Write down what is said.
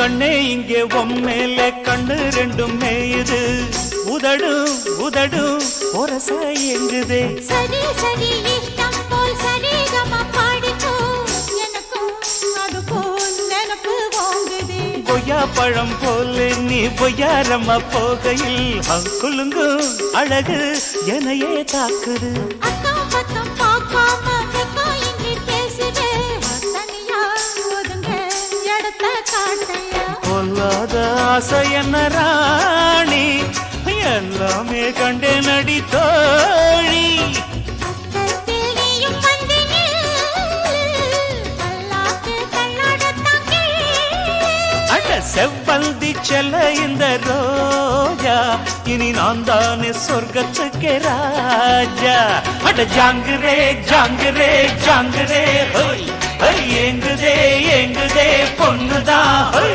கண்ணே இங்கே உம்மேல கண்ணு ரெண்டும் மேயுது உதடும் உதடும் ஒரச எங்குதே சரி சரி இஷ்டம் போல் சரிகம பாடிக்கோ எனக்கும் அது போல் நினப்பு வாங்குதே பொய்யா பழம் போல நீ பொய்யாரம்மா போகையில் குலுங்கும் அழகு எனையே தாக்குது அக்கம் பக்கம் பார்க்காம வெக்கம் இன்றி பேசுதே தனியா ஒதுங்க இடத்த காட்டையா பொல்லாத ஆசை என்ன ராணி எல்லாமே கண்டே நடி தோழி பக்கத்தில் நீயும் வந்து பல்லாக்கு கண்ணாடத்தான் அட செவ்வந்தி செல்ல இந்த ரோஜா இனி நான் தானே சொர்க்கத்துக்கு ராஜா அட ஜாங்குரே ஜாங்குரே ஜாங்குரே ஏங்குதே ஏங்குதே பொண்ணுதான்